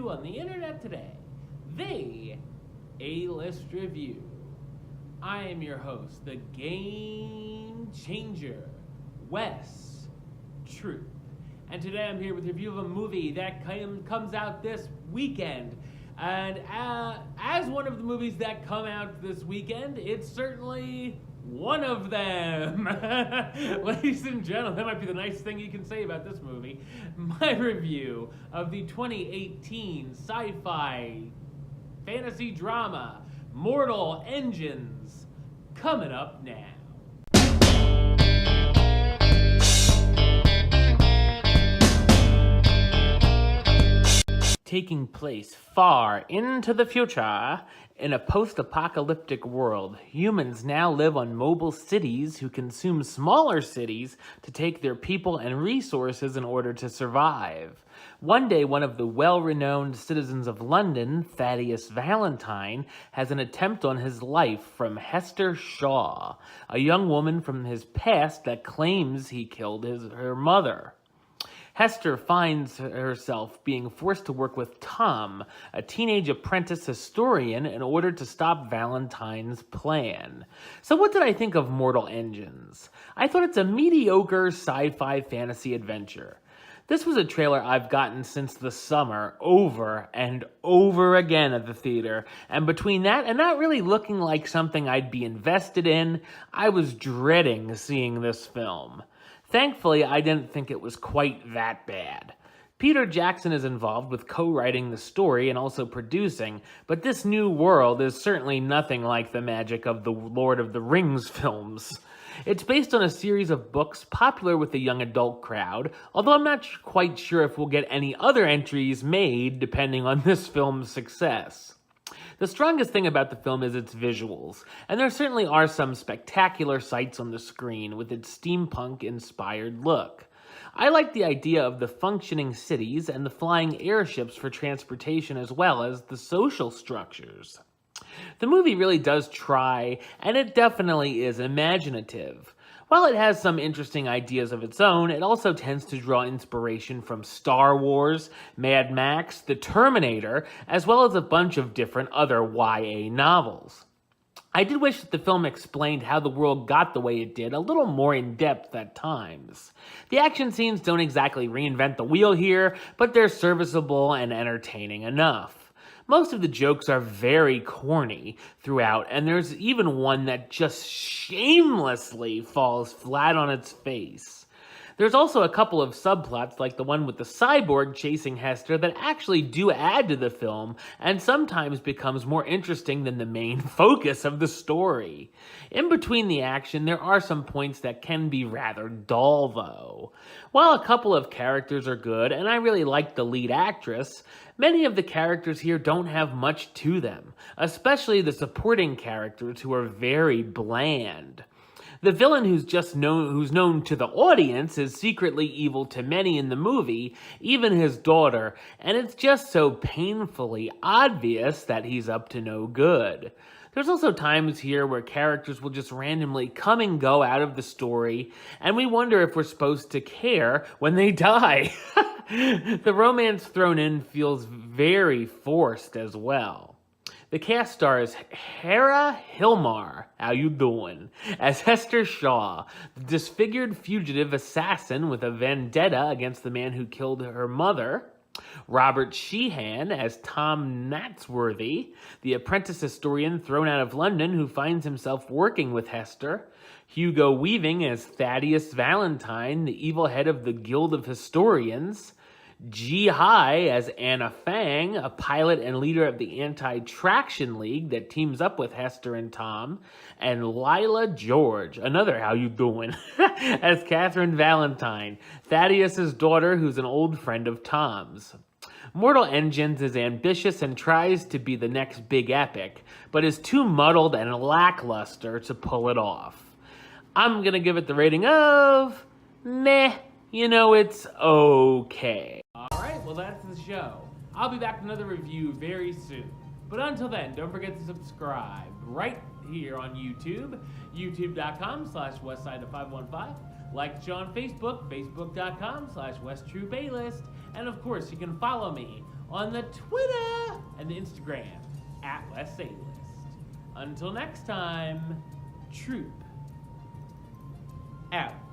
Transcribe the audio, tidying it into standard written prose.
to on the internet today, the A-List Review. I am your host, the Game Changer, Wes Troop. And today I'm here with a review of a movie that comes out this weekend. And as one of the movies that come out this weekend, it's certainly one of them. Ladies and gentlemen, that might be the nicest thing you can say about this movie. My review of the 2018 sci-fi fantasy drama, Mortal Engines, coming up now. Taking place far into the future, in a post-apocalyptic world, humans now live on mobile cities who consume smaller cities to take their people and resources in order to survive. One day, one of the well-renowned citizens of London, Thaddeus Valentine, has an attempt on his life from Hester Shaw, a young woman from his past that claims he killed her mother. Hester finds herself being forced to work with Tom, a teenage apprentice historian, in order to stop Valentine's plan. So what did I think of Mortal Engines? I thought it's a mediocre sci-fi fantasy adventure. This was a trailer I've gotten since the summer over and over again at the theater, and between that and not really looking like something I'd be invested in, I was dreading seeing this film. Thankfully, I didn't think it was quite that bad. Peter Jackson is involved with co-writing the story and also producing, but this new world is certainly nothing like the magic of the Lord of the Rings films. It's based on a series of books popular with the young adult crowd, although I'm not quite sure if we'll get any other entries made depending on this film's success. The strongest thing about the film is its visuals, and there certainly are some spectacular sights on the screen with its steampunk-inspired look. I like the idea of the functioning cities and the flying airships for transportation as well as the social structures. The movie really does try, and it definitely is imaginative. While it has some interesting ideas of its own, it also tends to draw inspiration from Star Wars, Mad Max, The Terminator, as well as a bunch of different other YA novels. I did wish that the film explained how the world got the way it did a little more in depth at times. The action scenes don't exactly reinvent the wheel here, but they're serviceable and entertaining enough. Most of the jokes are very corny throughout, and there's even one that just shamelessly falls flat on its face. There's also a couple of subplots, like the one with the cyborg chasing Hester, that actually do add to the film, and sometimes becomes more interesting than the main focus of the story. In between the action, there are some points that can be rather dull, though. While a couple of characters are good, and I really like the lead actress, many of the characters here don't have much to them, especially the supporting characters who are very bland. The villain who's known to the audience is secretly evil to many in the movie, even his daughter, and it's just so painfully obvious that he's up to no good. There's also times here where characters will just randomly come and go out of the story, and we wonder if we're supposed to care when they die. The romance thrown in feels very forced as well. The cast stars Hera Hilmar, how you doing, as Hester Shaw, the disfigured fugitive assassin with a vendetta against the man who killed her mother. Robert Sheehan as Tom Natsworthy, the apprentice historian thrown out of London who finds himself working with Hester. Hugo Weaving as Thaddeus Valentine, the evil head of the Guild of Historians. Ji Hai as Anna Fang, a pilot and leader of the Anti-Traction League that teams up with Hester and Tom, and Lila George, another how you doing, as Catherine Valentine, Thaddeus's daughter who's an old friend of Tom's. Mortal Engines is ambitious and tries to be the next big epic, but is too muddled and lackluster to pull it off. I'm gonna give it the rating of meh. It's okay. Alright, well that's the show. I'll be back with another review very soon. But until then, don't forget to subscribe right here on YouTube, youtube.com/westside515. Like the show on Facebook, facebook.com/WestTrueBaylist. And of course, you can follow me on the Twitter and the Instagram at West A List. Until next time, Troop out.